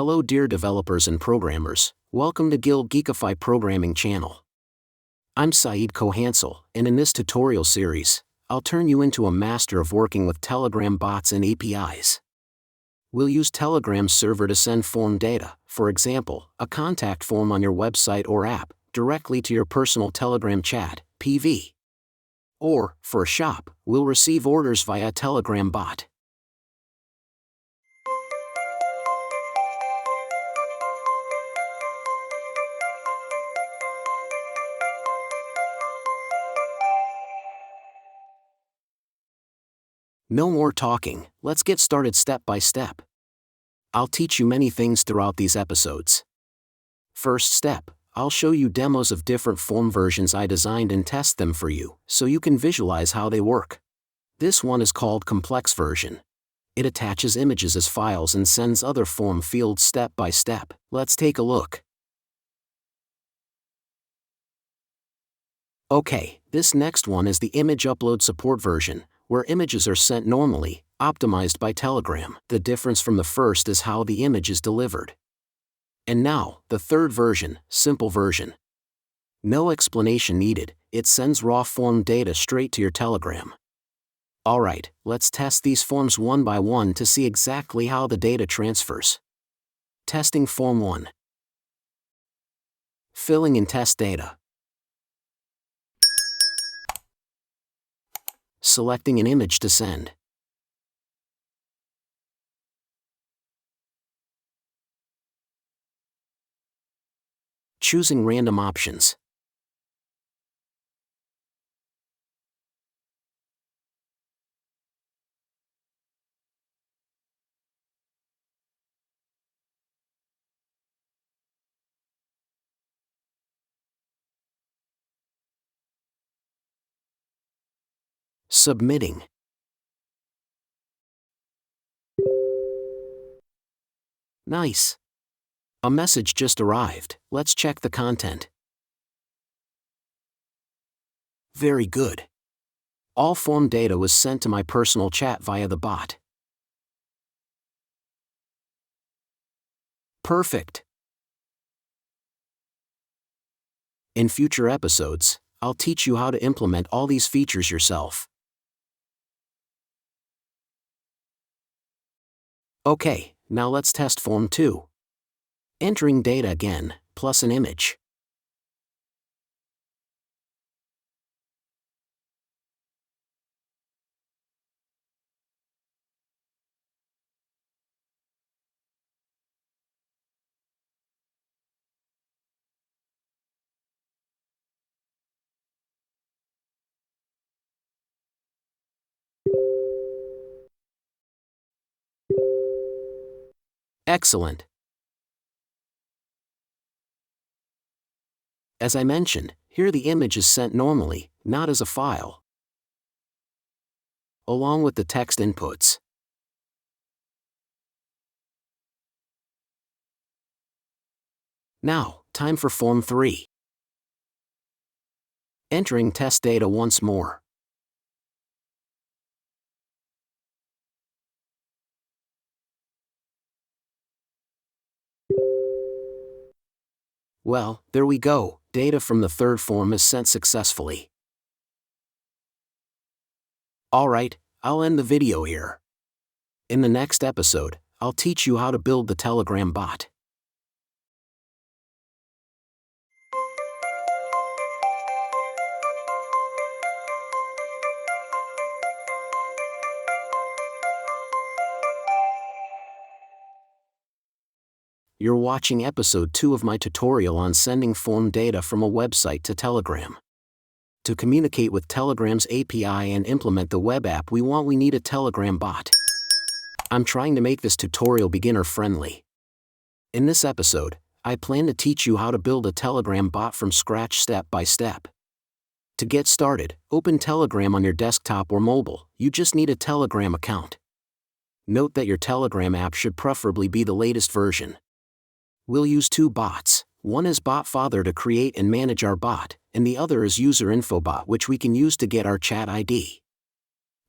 Hello dear developers and programmers, welcome to gilgeekify programming channel. I'm Saeed Kohansel, and in this tutorial series, I'll turn you into a master of working with Telegram bots and APIs. We'll use Telegram's server to send form data, for example, a contact form on your website or app, directly to your personal Telegram chat, PV. Or, for a shop, we'll receive orders via a Telegram bot. No more talking, let's get started step by step. I'll teach you many things throughout these episodes. First step, I'll show you demos of different form versions I designed and test them for you, so you can visualize how they work. This one is called Complex Version. It attaches images as files and sends other form fields step by step. Let's take a look. Okay, this next one is the Image Upload Support version, where images are sent normally, optimized by Telegram. The difference from the first is how the image is delivered. And now, the third version, Simple version. No explanation needed, it sends raw form data straight to your Telegram. Alright, let's test these forms one by one to see exactly how the data transfers. Testing Form 1. Filling in test data. Selecting an image to send. Choosing random options. Submitting. Nice. A message just arrived, let's check the content. Very good. All form data was sent to my personal chat via the bot. Perfect. In future episodes, I'll teach you how to implement all these features yourself. Okay, now let's test Form 2. Entering data again, plus an image. Excellent. As I mentioned, here the image is sent normally, not as a file, along with the text inputs. Now, time for Form 3. Entering test data once more. Well, there we go, data from the third form is sent successfully. Alright, I'll end the video here. In the next episode, I'll teach you how to build the Telegram bot. You're watching episode 2 of my tutorial on sending form data from a website to Telegram. To communicate with Telegram's API and implement the web app we need a Telegram bot. I'm trying to make this tutorial beginner-friendly. In this episode, I plan to teach you how to build a Telegram bot from scratch step by step. To get started, open Telegram on your desktop or mobile, you just need a Telegram account. Note that your Telegram app should preferably be the latest version. We'll use two bots, one is BotFather to create and manage our bot, and the other is userinfobot which we can use to get our chat ID.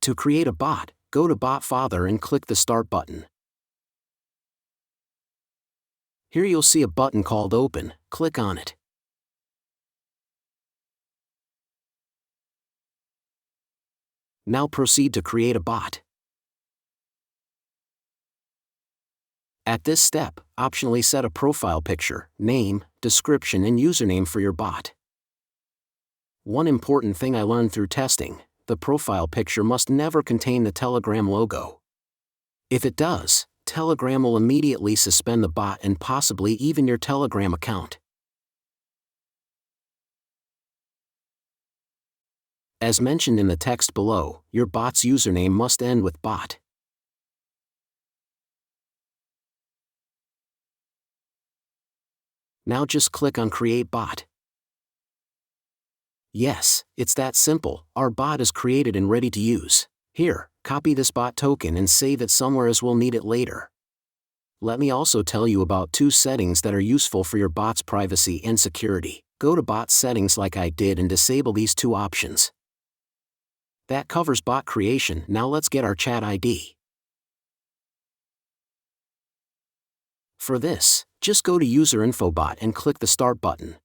To create a bot, go to BotFather and click the Start button. Here you'll see a button called Open. Click on it. Now proceed to create a bot. At this step, optionally set a profile picture, name, description and username for your bot. One important thing I learned through testing: the profile picture must never contain the Telegram logo. If it does, Telegram will immediately suspend the bot and possibly even your Telegram account. As mentioned in the text below, your bot's username must end with bot. Now just click on Create Bot. Yes, it's that simple. Our bot is created and ready to use. Here, copy this bot token and save it somewhere as we'll need it later. Let me also tell you about 2 settings that are useful for your bot's privacy and security. Go to bot settings like I did and disable these 2 options. That covers bot creation. Now let's get our chat ID. For this, just go to userinfobot and click the Start button.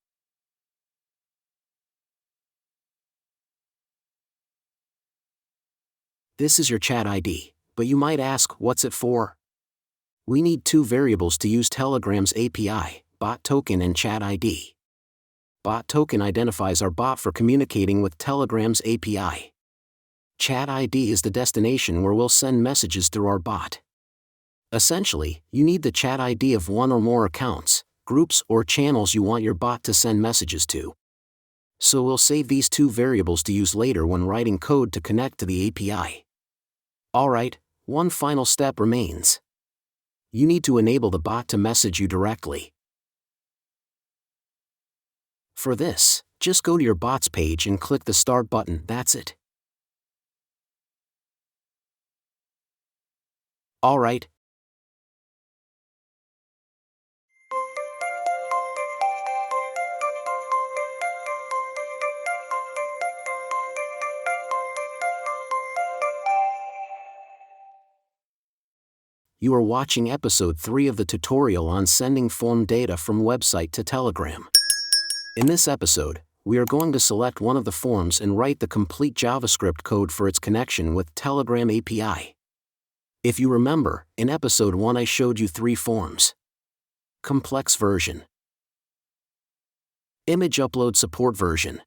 This is your chat ID, but you might ask, what's it for? We need 2 variables to use Telegram's API, bot token and chat ID. Bot token identifies our bot for communicating with Telegram's API. Chat ID is the destination where we'll send messages through our bot. Essentially, you need the chat ID of 1 or more accounts, groups or channels you want your bot to send messages to. So we'll save these 2 variables to use later when writing code to connect to the API. Alright, one final step remains. You need to enable the bot to message you directly. For this, just go to your bot's page and click the Start button. That's it. Alright. You are watching episode 3 of the tutorial on sending form data from website to Telegram. In this episode, we are going to select one of the forms and write the complete JavaScript code for its connection with Telegram API. If you remember, in episode 1 I showed you 3 forms. Complex version, image upload support version,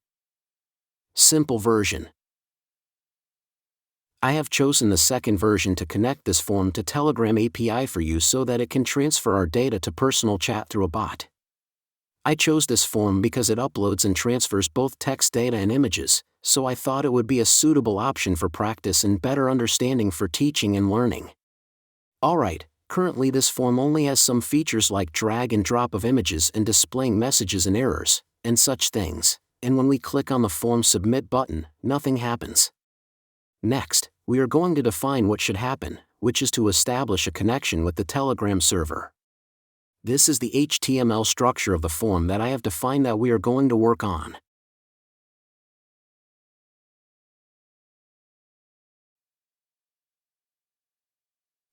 simple version. I have chosen the second version to connect this form to Telegram API for you so that it can transfer our data to personal chat through a bot. I chose this form because it uploads and transfers both text data and images, so I thought it would be a suitable option for practice and better understanding for teaching and learning. Alright, currently this form only has some features like drag and drop of images and displaying messages and errors, and such things, and when we click on the form submit button, nothing happens. Next, we are going to define what should happen, which is to establish a connection with the Telegram server. This is the HTML structure of the form that I have defined that we are going to work on.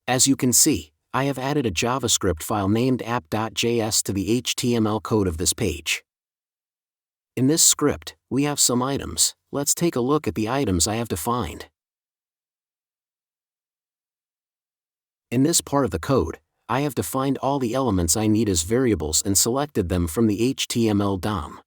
As you can see, I have added a JavaScript file named app.js to the HTML code of this page. In this script, we have some items. Let's take a look at the items I have defined. In this part of the code, I have defined all the elements I need as variables and selected them from the HTML DOM.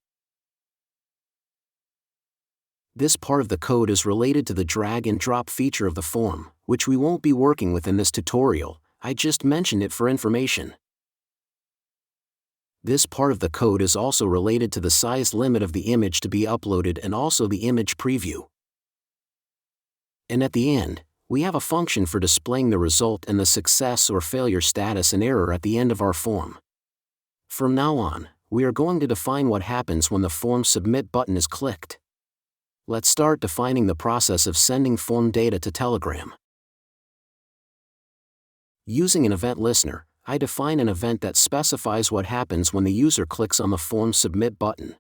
This part of the code is related to the drag and drop feature of the form, which we won't be working with in this tutorial. I just mentioned it for information. This part of the code is also related to the size limit of the image to be uploaded and also the image preview. And at the end, we have a function for displaying the result and the success or failure status and error at the end of our form. From now on, we are going to define what happens when the form submit button is clicked. Let's start defining the process of sending form data to Telegram. Using an event listener, I define an event that specifies what happens when the user clicks on the form submit button.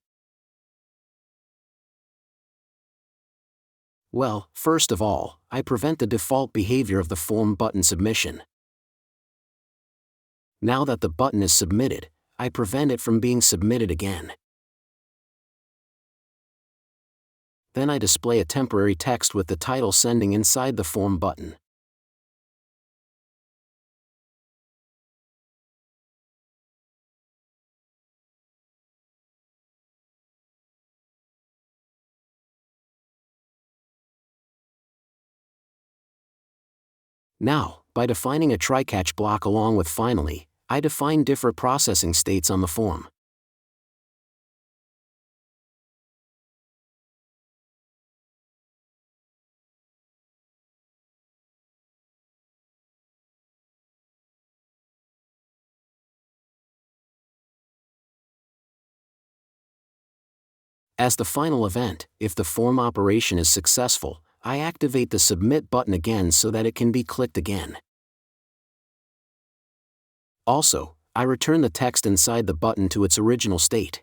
Well, first of all, I prevent the default behavior of the form button submission. Now that the button is submitted, I prevent it from being submitted again. Then I display a temporary text with the title sending inside the form button. Now, by defining a try-catch block along with finally, I define different processing states on the form. As the final event, if the form operation is successful, I activate the submit button again so that it can be clicked again. Also, I return the text inside the button to its original state.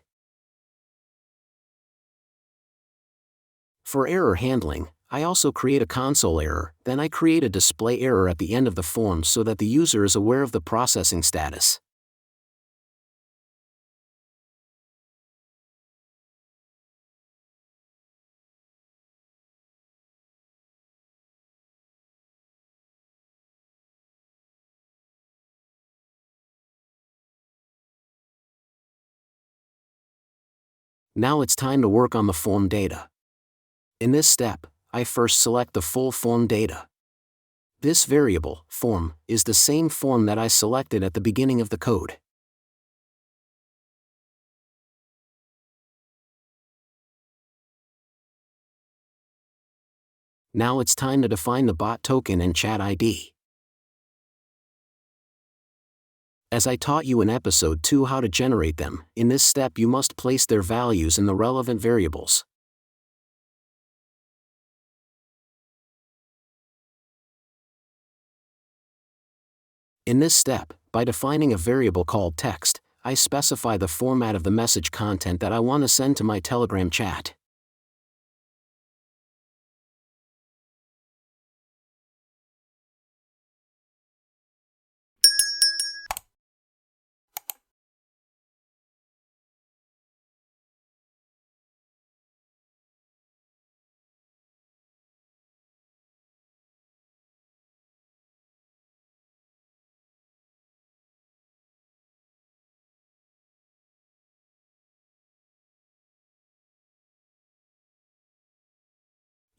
For error handling, I also create a console error, then I create a display error at the end of the form so that the user is aware of the processing status. Now it's time to work on the form data. In this step, I first select the full form data. This variable, form, is the same form that I selected at the beginning of the code. Now it's time to define the bot token and chat ID. As I taught you in episode 2 how to generate them, in this step you must place their values in the relevant variables. In this step, by defining a variable called text, I specify the format of the message content that I want to send to my Telegram chat.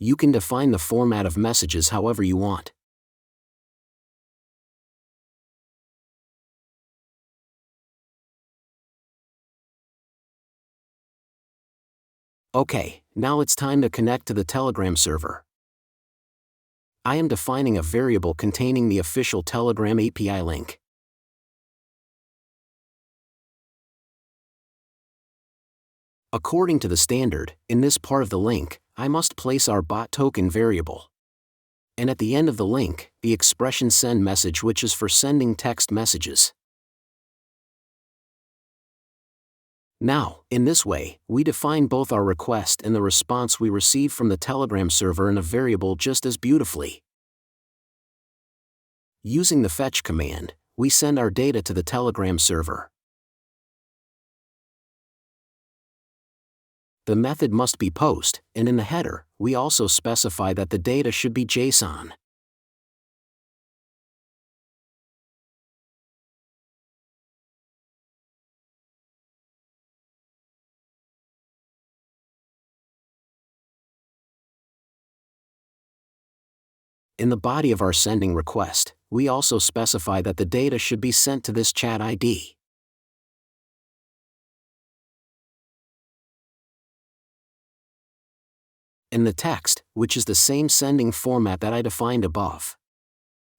You can define the format of messages however you want. Okay, now it's time to connect to the Telegram server. I am defining a variable containing the official Telegram API link. According to the standard, in this part of the link, I must place our bot token variable. And at the end of the link, the expression sendMessage, which is for sending text messages. Now, in this way, we define both our request and the response we receive from the Telegram server in a variable just as beautifully. Using the fetch command, we send our data to the Telegram server. The method must be post, and in the header, we also specify that the data should be JSON. In the body of our sending request, we also specify that the data should be sent to this chat ID. In the text, which is the same sending format that I defined above.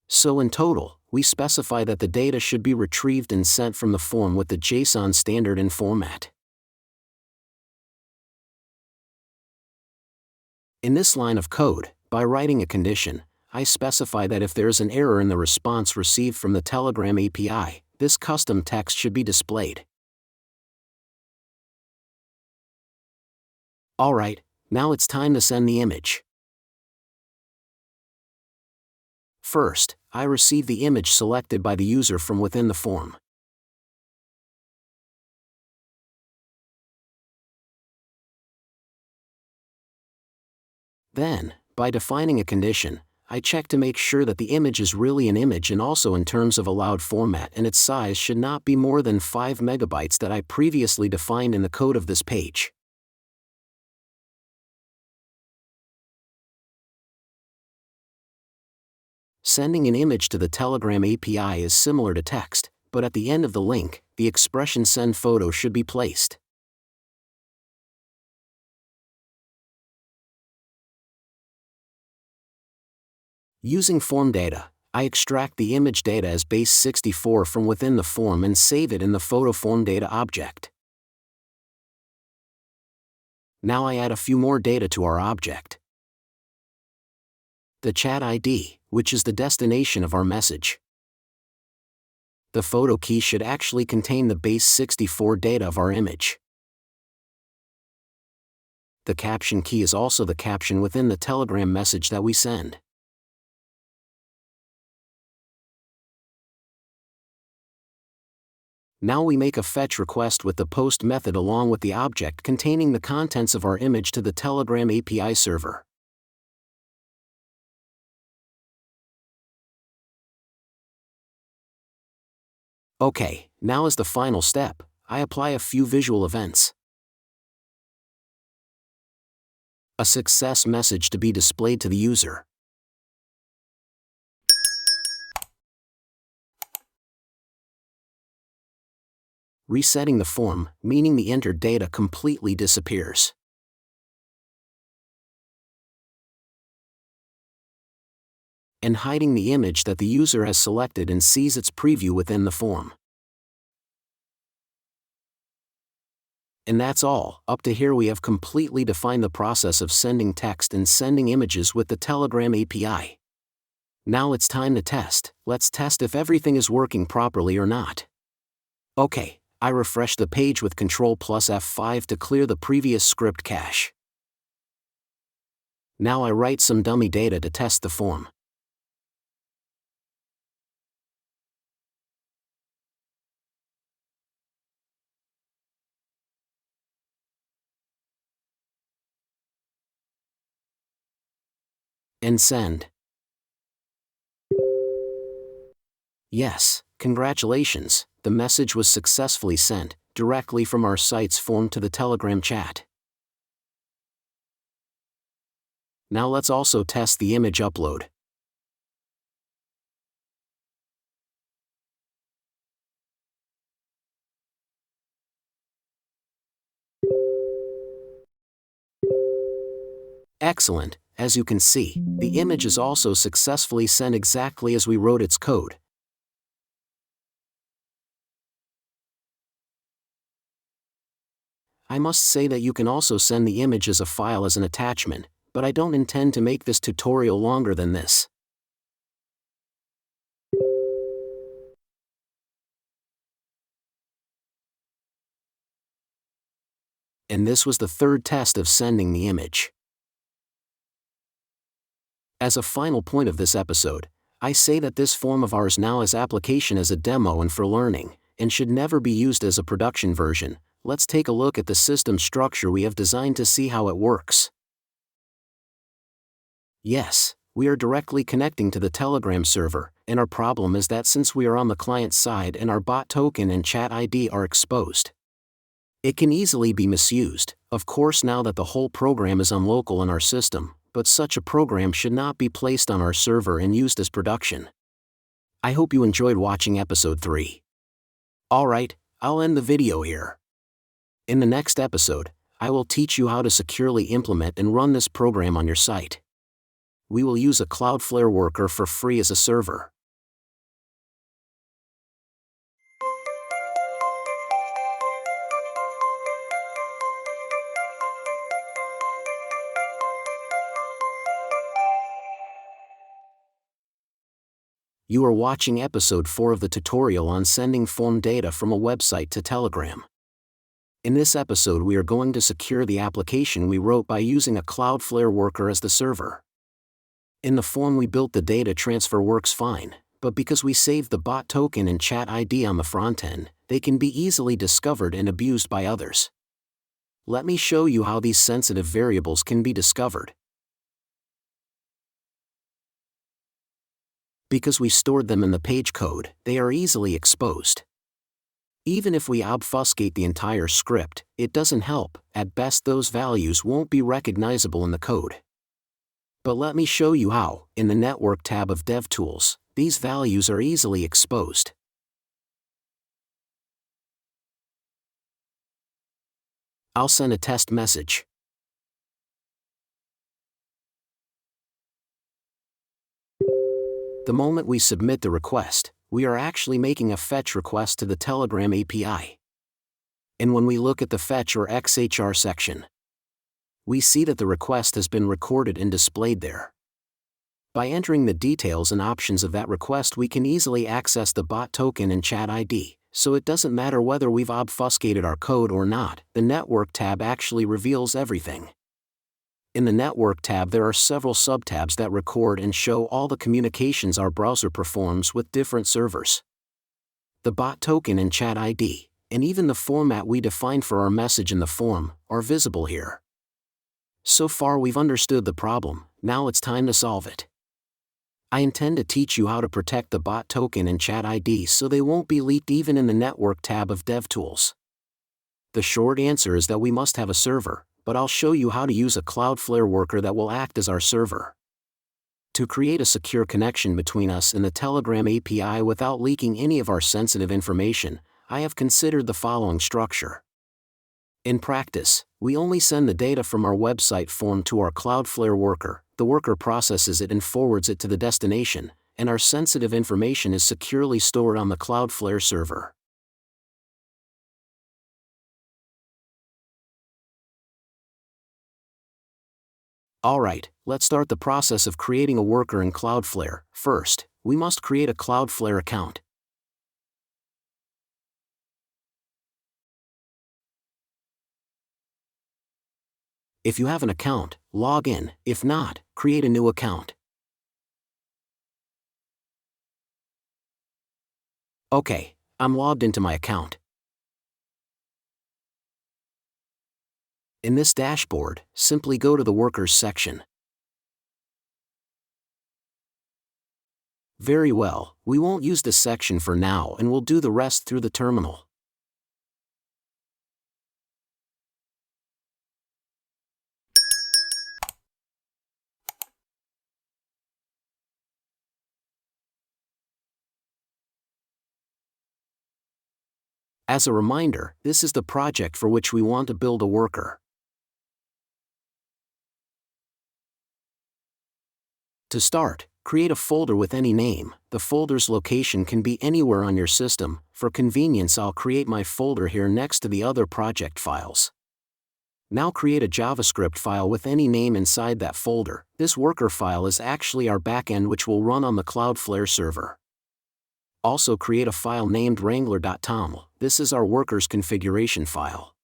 So in total, we specify that the data should be retrieved and sent from the form with the JSON standard in format. In this line of code, by writing a condition, I specify that if there is an error in the response received from the Telegram API, this custom text should be displayed. Alright, now it's time to send the image. First, I receive the image selected by the user from within the form. Then, by defining a condition, I check to make sure that the image is really an image and also in terms of allowed format, and its size should not be more than 5 megabytes that I previously defined in the code of this page. Sending an image to the Telegram API is similar to text, but at the end of the link, the expression sendPhoto should be placed. Using FormData, I extract the image data as base64 from within the form and save it in the photo FormData object. Now I add a few more data to our object. The chat ID, which is the destination of our message. The photo key should actually contain the base64 data of our image. The caption key is also the caption within the Telegram message that we send. Now we make a fetch request with the post method along with the object containing the contents of our image to the Telegram API server. Okay, now as the final step, I apply a few visual events. A success message to be displayed to the user. Resetting the form, meaning the entered data completely disappears. And hiding the image that the user has selected and sees its preview within the form. And that's all. Up to here we have completely defined the process of sending text and sending images with the Telegram API. Now it's time to test. Let's test if everything is working properly or not. Okay, I refresh the page with Ctrl plus F5 to clear the previous script cache. Now I write some dummy data to test the form. And send. Yes, congratulations, the message was successfully sent, directly from our site's form to the Telegram chat. Now let's also test the image upload. Excellent, as you can see, the image is also successfully sent exactly as we wrote its code. I must say that you can also send the image as a file as an attachment, but I don't intend to make this tutorial longer than this. And this was the third test of sending the image. As a final point of this episode, I say that this form of ours now is application as a demo and for learning, and should never be used as a production version. Let's take a look at the system structure we have designed to see how it works. Yes, we are directly connecting to the Telegram server, and our problem is that since we are on the client side and our bot token and chat ID are exposed, it can easily be misused. Of course, now that the whole program is unlocal in our system, but such a program should not be placed on our server and used as production. I hope you enjoyed watching episode 3. Alright, I'll end the video here. In the next episode, I will teach you how to securely implement and run this program on your site. We will use a Cloudflare Worker for free as a server. You are watching episode 4 of the tutorial on sending form data from a website to Telegram. In this episode we are going to secure the application we wrote by using a Cloudflare Worker as the server. In the form we built, the data transfer works fine, but because we saved the bot token and chat ID on the frontend, they can be easily discovered and abused by others. Let me show you how these sensitive variables can be discovered. Because we stored them in the page code, they are easily exposed. Even if we obfuscate the entire script, it doesn't help. At best, those values won't be recognizable in the code. But let me show you how. In the Network tab of DevTools, these values are easily exposed. I'll send a test message. The moment we submit the request, we are actually making a fetch request to the Telegram API. And when we look at the fetch or XHR section, we see that the request has been recorded and displayed there. By entering the details and options of that request, we can easily access the bot token and chat ID, so it doesn't matter whether we've obfuscated our code or not. The Network tab actually reveals everything. In the Network tab, there are several subtabs that record and show all the communications our browser performs with different servers. The bot token and chat ID, and even the format we defined for our message in the form, are visible here. So far we've understood the problem, now it's time to solve it. I intend to teach you how to protect the bot token and chat ID so they won't be leaked even in the Network tab of DevTools. The short answer is that we must have a server, but I'll show you how to use a Cloudflare Worker that will act as our server. To create a secure connection between us and the Telegram API without leaking any of our sensitive information, I have considered the following structure. In practice, we only send the data from our website form to our Cloudflare Worker, the worker processes it and forwards it to the destination, and our sensitive information is securely stored on the Cloudflare server. Alright, let's start the process of creating a worker in Cloudflare. First, we must create a Cloudflare account. If you have an account, log in. If not, create a new account. Okay, I'm logged into my account. In this dashboard, simply go to the Workers section. Very well, we won't use this section for now and we'll do the rest through the terminal. As a reminder, this is the project for which we want to build a worker. To start, create a folder with any name. The folder's location can be anywhere on your system. For convenience, I'll create my folder here next to the other project files. Now create a JavaScript file with any name inside that folder. This worker file is actually our backend which will run on the Cloudflare server. Also create a file named wrangler.toml. This is our worker's configuration file.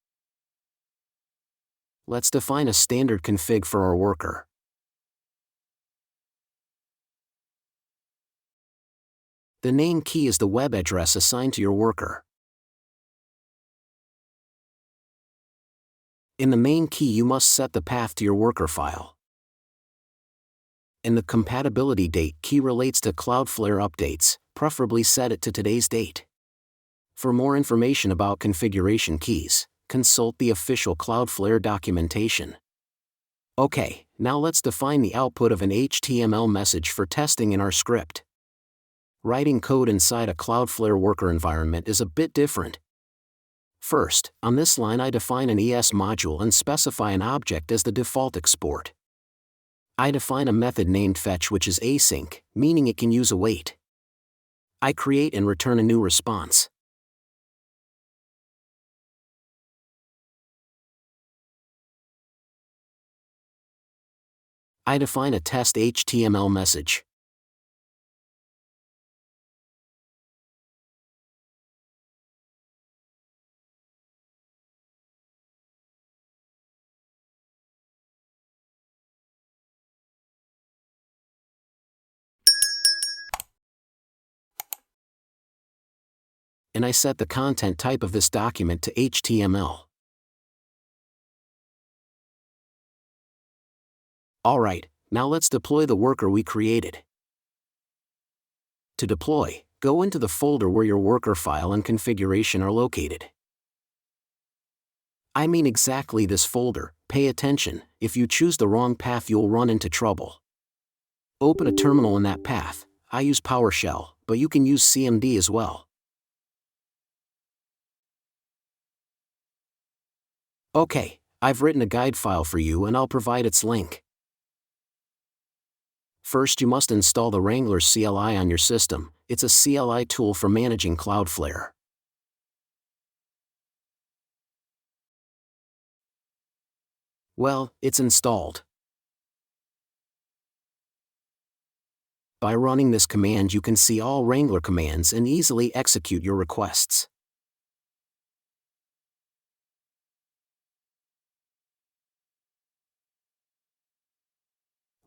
Let's define a standard config for our worker. The name key is the web address assigned to your worker. In the main key you must set the path to your worker file. And the compatibility date key relates to Cloudflare updates, preferably set it to today's date. For more information about configuration keys, consult the official Cloudflare documentation. Okay, now let's define the output of an HTML message for testing in our script. Writing code inside a Cloudflare Worker environment is a bit different. First, on this line I define an ES module and specify an object as the default export. I define a method named fetch which is async, meaning it can use await. I create and return a new response. I define a test HTML message. And I set the content type of this document to HTML. Alright, now let's deploy the worker we created. To deploy, go into the folder where your worker file and configuration are located. I mean exactly this folder. Pay attention, if you choose the wrong path you'll run into trouble. Open a terminal in that path. I use PowerShell, but you can use CMD as well. Okay, I've written a guide file for you and I'll provide its link. First you must install the Wrangler CLI on your system. It's a CLI tool for managing Cloudflare. Well, it's installed. By running this command you can see all Wrangler commands and easily execute your requests.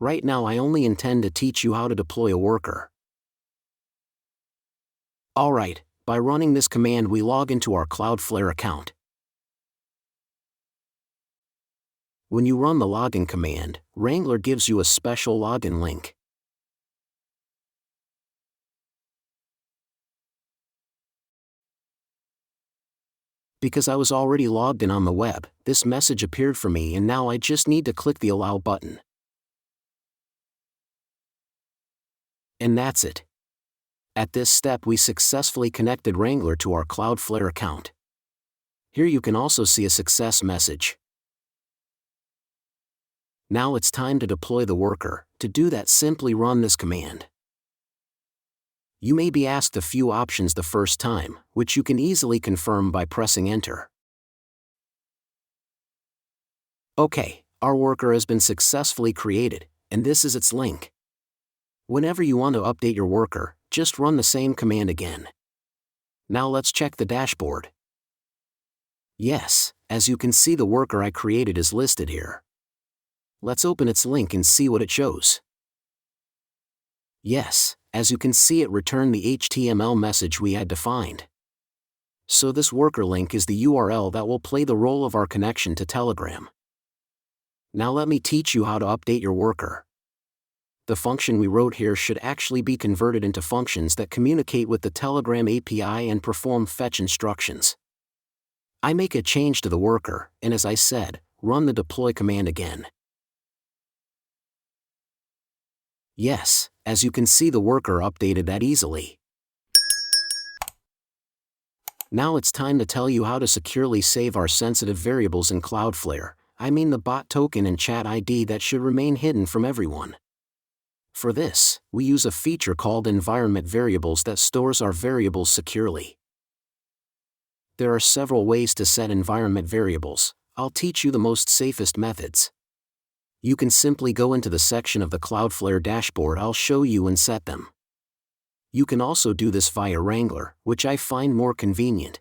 Right now I only intend to teach you how to deploy a worker. Alright, by running this command we log into our Cloudflare account. When you run the login command, Wrangler gives you a special login link. Because I was already logged in on the web, this message appeared for me and now I just need to click the Allow button. And that's it. At this step we successfully connected Wrangler to our Cloudflare account. Here you can also see a success message. Now it's time to deploy the worker. To do that simply run this command. You may be asked a few options the first time, which you can easily confirm by pressing enter. Okay, our worker has been successfully created, and this is its link. Whenever you want to update your worker, just run the same command again. Now let's check the dashboard. Yes, as you can see the worker I created is listed here. Let's open its link and see what it shows. Yes, as you can see it returned the HTML message we had defined. So this worker link is the URL that will play the role of our connection to Telegram. Now let me teach you how to update your worker. The function we wrote here should actually be converted into functions that communicate with the Telegram API and perform fetch instructions. I make a change to the worker, and as I said, run the deploy command again. Yes, as you can see the worker updated that easily. Now it's time to tell you how to securely save our sensitive variables in Cloudflare. I mean the bot token and chat ID that should remain hidden from everyone. For this, we use a feature called environment variables that stores our variables securely. There are several ways to set environment variables. I'll teach you the most safest methods. You can simply go into the section of the Cloudflare dashboard I'll show you and set them. You can also do this via Wrangler, which I find more convenient.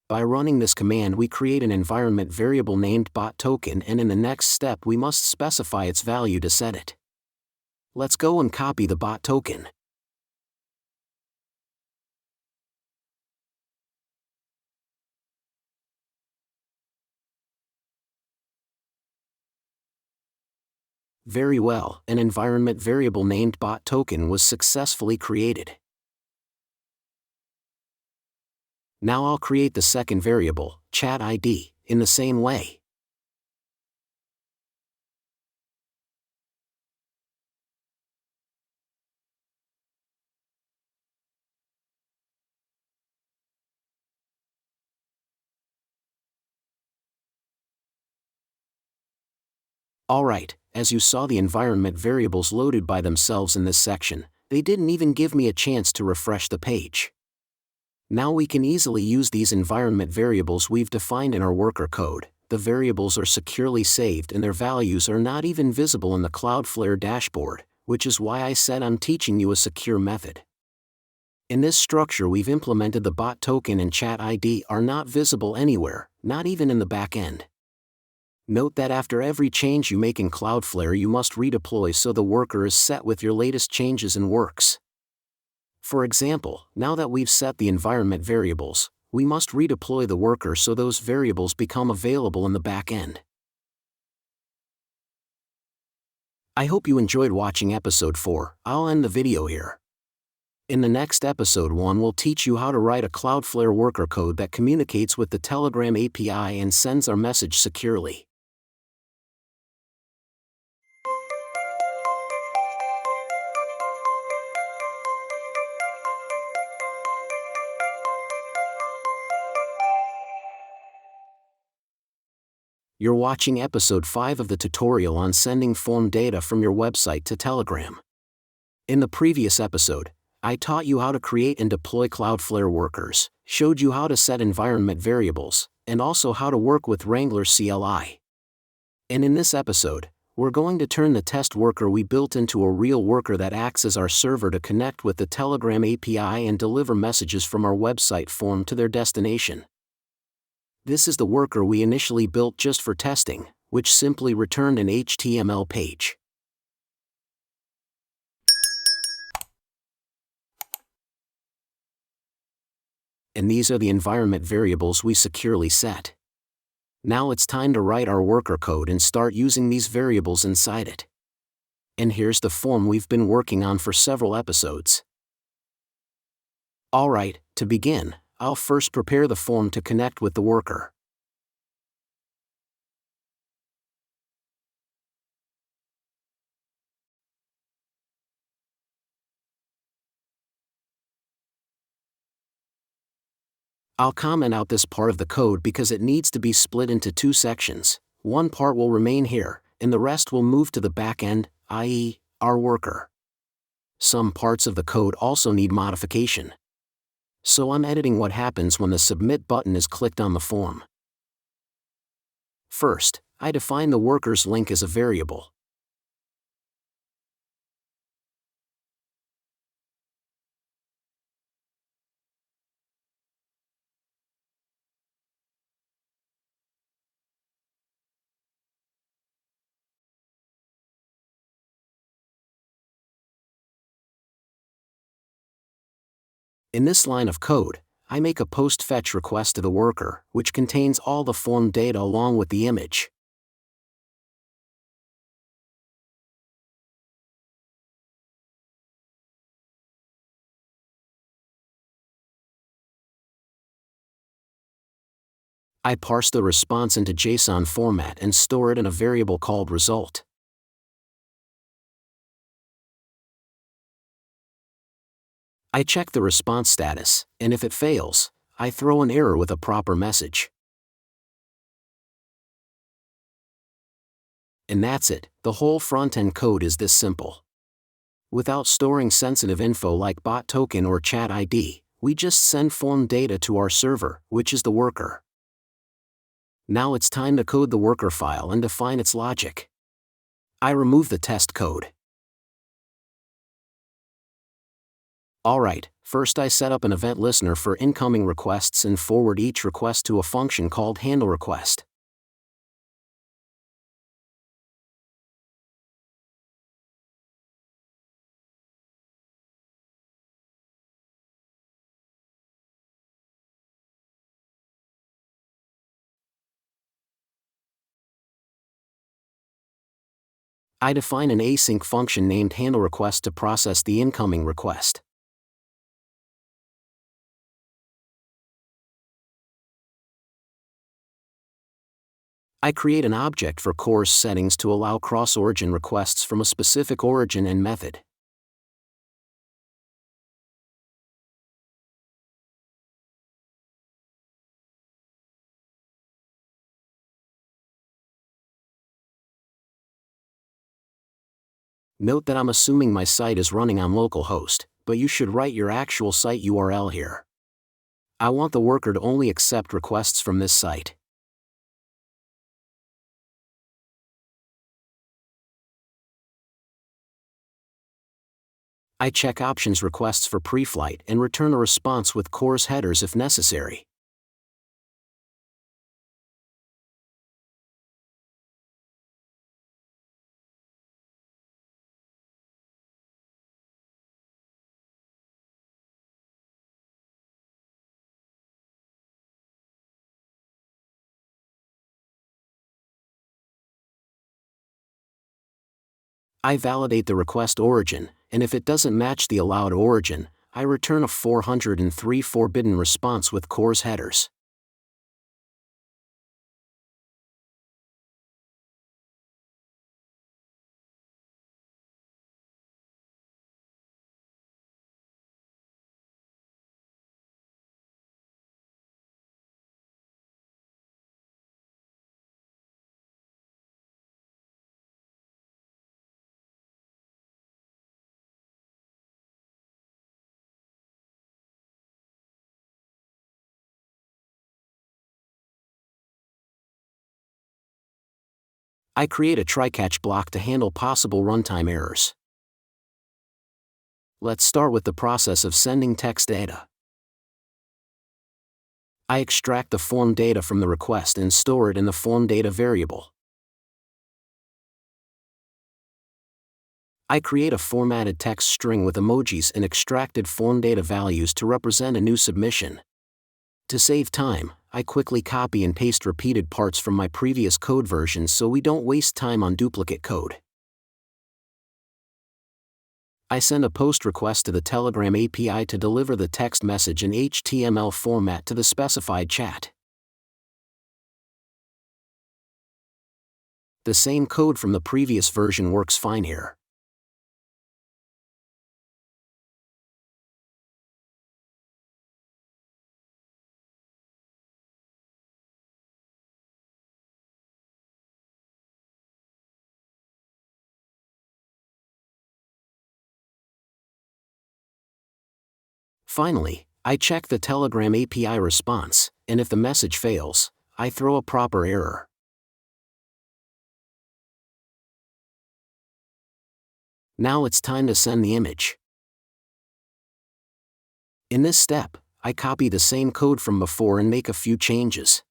By running this command we create an environment variable named bot token, and in the next step we must specify its value to set it. Let's go and copy the bot token. Very well, an environment variable named bot token was successfully created. Now I'll create the second variable, chat ID, in the same way. Alright, as you saw the environment variables loaded by themselves in this section, they didn't even give me a chance to refresh the page. Now we can easily use these environment variables we've defined in our worker code. The variables are securely saved and their values are not even visible in the Cloudflare dashboard, which is why I said I'm teaching you a secure method. In this structure we've implemented the bot token and chat ID are not visible anywhere, not even in the backend. Note that after every change you make in Cloudflare you must redeploy so the worker is set with your latest changes and works. For example, now that we've set the environment variables, we must redeploy the worker so those variables become available in the backend. I hope you enjoyed watching episode 4. I'll end the video here. In the next episode 1 we'll teach you how to write a Cloudflare Worker code that communicates with the Telegram API and sends our message securely. You're watching episode 5 of the tutorial on sending form data from your website to Telegram. In the previous episode, I taught you how to create and deploy Cloudflare workers, showed you how to set environment variables, and also how to work with Wrangler CLI. And in this episode, we're going to turn the test worker we built into a real worker that acts as our server to connect with the Telegram API and deliver messages from our website form to their destination. This is the worker we initially built just for testing, which simply returned an HTML page. And these are the environment variables we securely set. Now it's time to write our worker code and start using these variables inside it. And here's the form we've been working on for several episodes. Alright, to begin, I'll first prepare the form to connect with the worker. I'll comment out this part of the code because it needs to be split into 2 sections. One part will remain here, and the rest will move to the backend, i.e., our worker. Some parts of the code also need modification. So I'm editing what happens when the submit button is clicked on the form. First, I define the worker's link as a variable. In this line of code, I make a post fetch request to the worker, which contains all the form data along with the image. I parse the response into JSON format and store it in a variable called result. I check the response status, and if it fails, I throw an error with a proper message. And that's it, the whole front-end code is this simple. Without storing sensitive info like bot token or chat ID, we just send form data to our server, which is the worker. Now it's time to code the worker file and define its logic. I remove the test code. Alright, first I set up an event listener for incoming requests and forward each request to a function called handleRequest. I define an async function named handleRequest to process the incoming request. I create an object for CORS settings to allow cross-origin requests from a specific origin and method. Note that I'm assuming my site is running on localhost, but you should write your actual site URL here. I want the worker to only accept requests from this site. I check options requests for preflight and return a response with CORS headers if necessary. I validate the request origin, and if it doesn't match the allowed origin, I return a 403 forbidden response with CORS headers. I create a try-catch block to handle possible runtime errors. Let's start with the process of sending text data. I extract the form data from the request and store it in the form data variable. I create a formatted text string with emojis and extracted form data values to represent a new submission. To save time, I quickly copy and paste repeated parts from my previous code versions so we don't waste time on duplicate code. I send a POST request to the Telegram API to deliver the text message in HTML format to the specified chat. The same code from the previous version works fine here. Finally, I check the Telegram API response, and if the message fails, I throw a proper error. Now it's time to send the image. In this step, I copy the same code from before and make a few changes.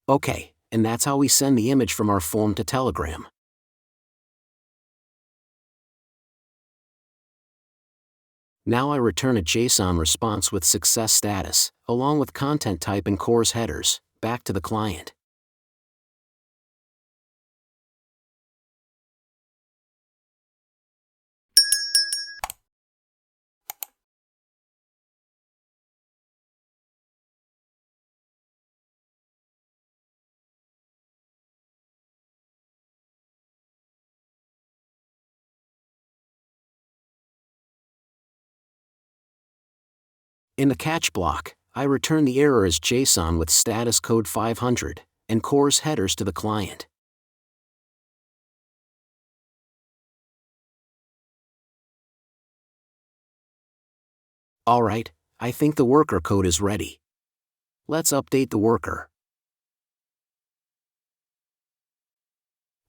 Okay, and that's how we send the image from our form to Telegram. Now I return a JSON response with success status, along with content type and CORS headers, back to the client. In the catch block, I return the error as JSON with status code 500, and CORS headers to the client. Alright, I think the worker code is ready. Let's update the worker.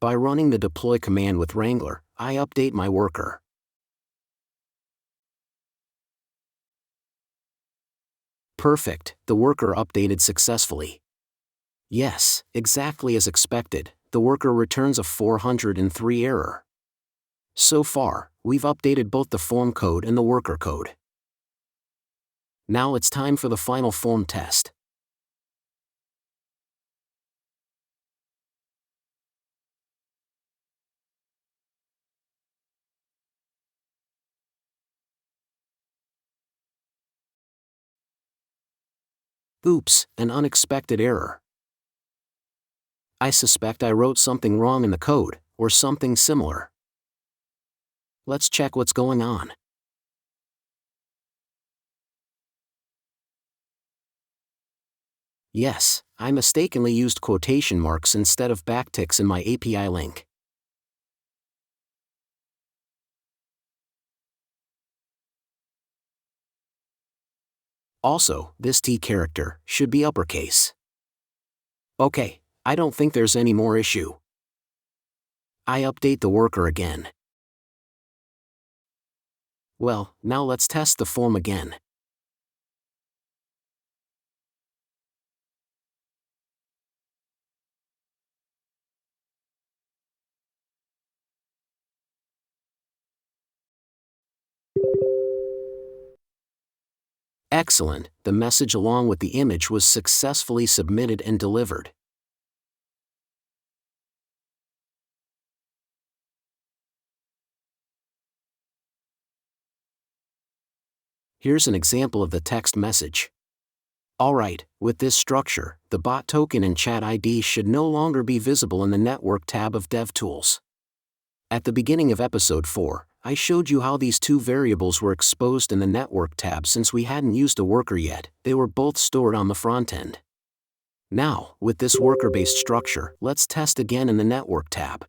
By running the deploy command with Wrangler, I update my worker. Perfect, the worker updated successfully. Yes, exactly as expected, the worker returns a 403 error. So far, we've updated both the form code and the worker code. Now it's time for the final form test. Oops, an unexpected error. I suspect I wrote something wrong in the code, or something similar. Let's check what's going on. Yes, I mistakenly used quotation marks instead of backticks in my API link. Also, this T character should be uppercase. Okay, I don't think there's any more issue. I update the worker again. Well, now let's test the form again. Excellent, the message along with the image was successfully submitted and delivered. Here's an example of the text message. Alright, with this structure, the bot token and chat ID should no longer be visible in the Network tab of DevTools. At the beginning of episode 4, I showed you how these two variables were exposed in the Network tab since we hadn't used a worker yet. They were both stored on the frontend. Now, with this worker-based structure, let's test again in the Network tab.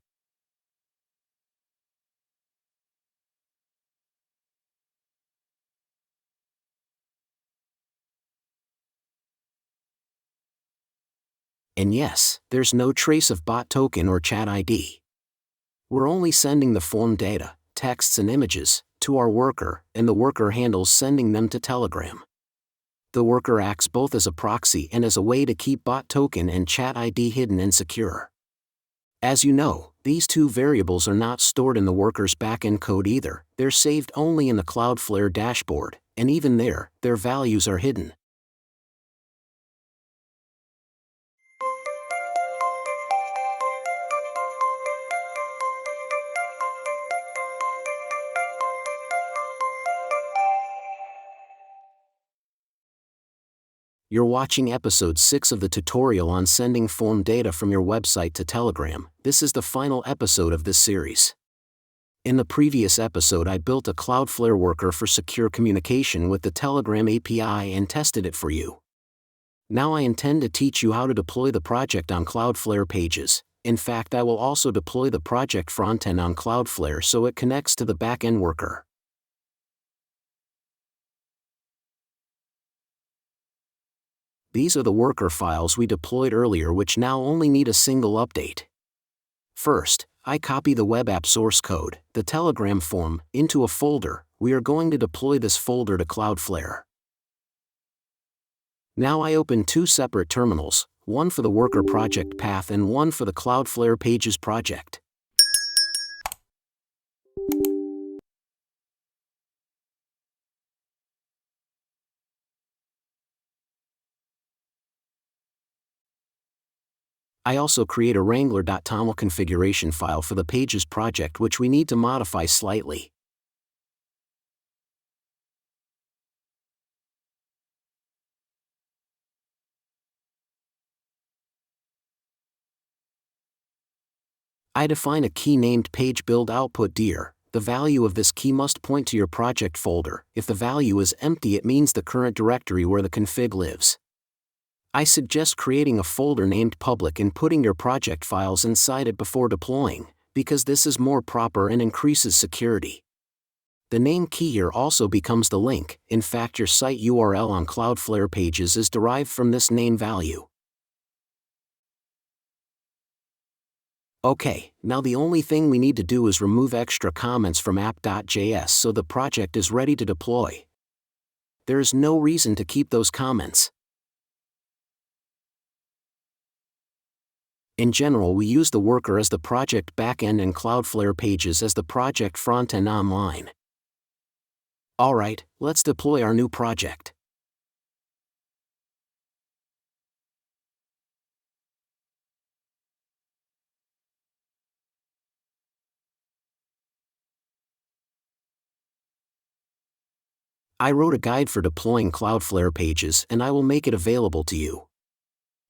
And yes, there's no trace of bot token or chat ID. We're only sending the form data, texts and images, to our worker, and the worker handles sending them to Telegram. The worker acts both as a proxy and as a way to keep bot token and chat ID hidden and secure. As you know, these two variables are not stored in the worker's backend code either. They're saved only in the Cloudflare dashboard, and even there, their values are hidden. You're watching episode 6 of the tutorial on sending form data from your website to Telegram. This is the final episode of this series. In the previous episode, I built a Cloudflare Worker for secure communication with the Telegram API and tested it for you. Now I intend to teach you how to deploy the project on Cloudflare Pages. In fact, I will also deploy the project frontend on Cloudflare so it connects to the backend worker. These are the worker files we deployed earlier, which now only need a single update. First, I copy the web app source code, the Telegram form, into a folder. We are going to deploy this folder to Cloudflare. Now I open two separate terminals, one for the worker project path and one for the Cloudflare Pages project. I also create a wrangler.toml configuration file for the Pages project, which we need to modify slightly. I define a key named pageBuildOutput dir. The value of this key must point to your project folder. If the value is empty, it means the current directory where the config lives. I suggest creating a folder named public and putting your project files inside it before deploying, because this is more proper and increases security. The name key here also becomes the link. In fact, your site URL on Cloudflare Pages is derived from this name value. Okay, now the only thing we need to do is remove extra comments from app.js so the project is ready to deploy. There is no reason to keep those comments. In general, we use the worker as the project backend and Cloudflare Pages as the project frontend online. Alright, let's deploy our new project. I wrote a guide for deploying Cloudflare Pages and I will make it available to you.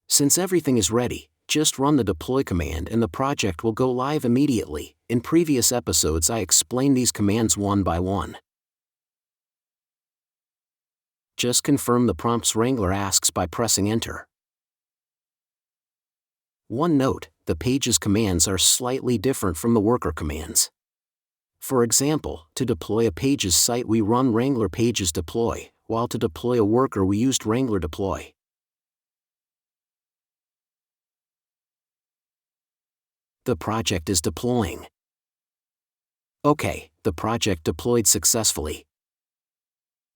Since everything is ready, just run the deploy command and the project will go live immediately. In previous episodes I explained these commands one by one. Just confirm the prompts Wrangler asks by pressing enter. One note, the Pages commands are slightly different from the worker commands. For example, to deploy a Pages site we run Wrangler Pages deploy, while to deploy a worker we used Wrangler deploy. The project is deploying. Okay, the project deployed successfully.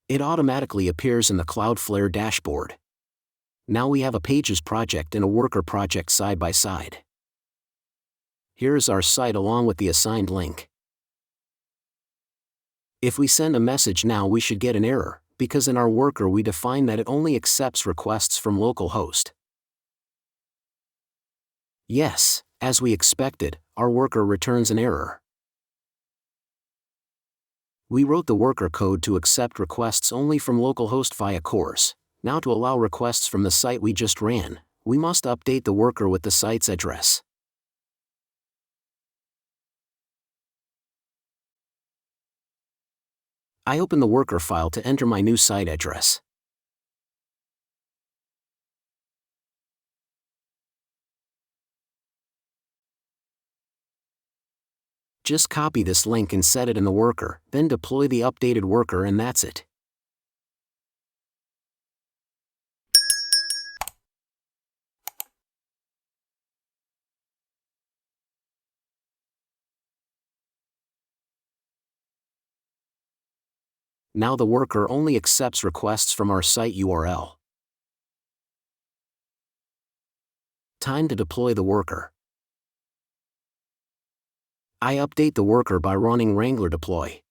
It automatically appears in the Cloudflare dashboard. Now we have a Pages project and a worker project side by side. Here is our site along with the assigned link. If we send a message now, we should get an error. because in our worker we define that it only accepts requests from localhost. Yes, as we expected, our worker returns an error. We wrote the worker code to accept requests only from localhost via CORS. Now to allow requests from the site we just ran, we must update the worker with the site's address. I open the worker file to enter my new site address. Just copy this link and set it in the worker, then deploy the updated worker, and that's it. Now the worker only accepts requests from our site URL. Time to deploy the worker. I update the worker by running wrangler deploy.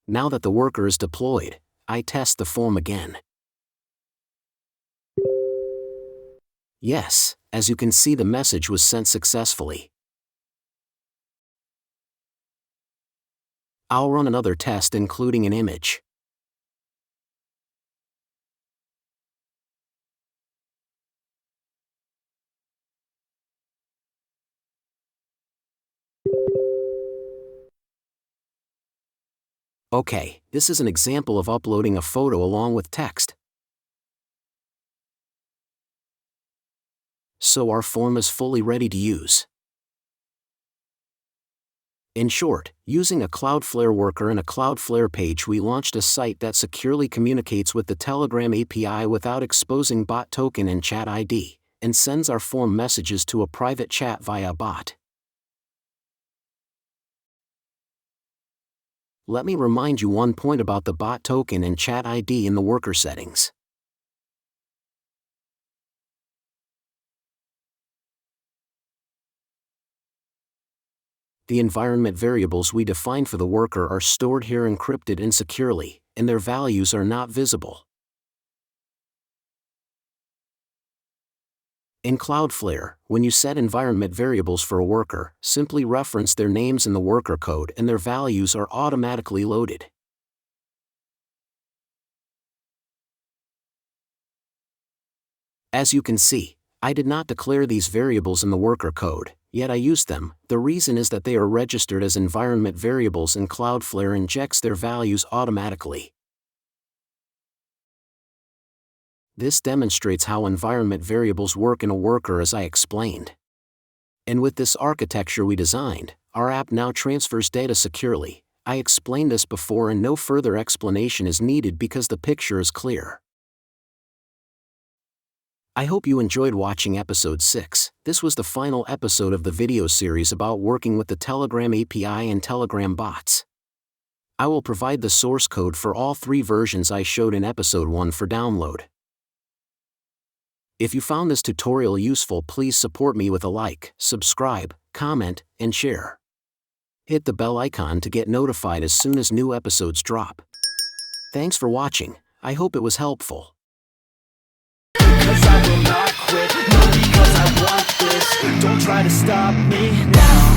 Now that the worker is deployed, I test the form again. Yes, as you can see, the message was sent successfully. I'll run another test including an image. Okay, this is an example of uploading a photo along with text. So our form is fully ready to use. In short, using a Cloudflare Worker and a Cloudflare page, we launched a site that securely communicates with the Telegram API without exposing bot token and chat ID, and sends our form messages to a private chat via bot. Let me remind you one point about the bot token and chat ID in the worker settings. The environment variables we defined for the worker are stored here encrypted and securely, and their values are not visible. In Cloudflare, when you set environment variables for a worker, simply reference their names in the worker code and their values are automatically loaded. As you can see, I did not declare these variables in the worker code, yet I used them. The reason is that they are registered as environment variables and Cloudflare injects their values automatically. This demonstrates how environment variables work in a worker as I explained. And with this architecture we designed, our app now transfers data securely. I explained this before and no further explanation is needed because the picture is clear. I hope you enjoyed watching episode 6. This was the final episode of the video series about working with the Telegram API and Telegram bots. I will provide the source code for all 3 versions I showed in episode 1 for download. If you found this tutorial useful, please support me with a like, subscribe, comment, and share. Hit the bell icon to get notified as soon as new episodes drop. Thanks for watching. I hope it was helpful. Because I will not quit, no, because I want this. Don't try to stop me now.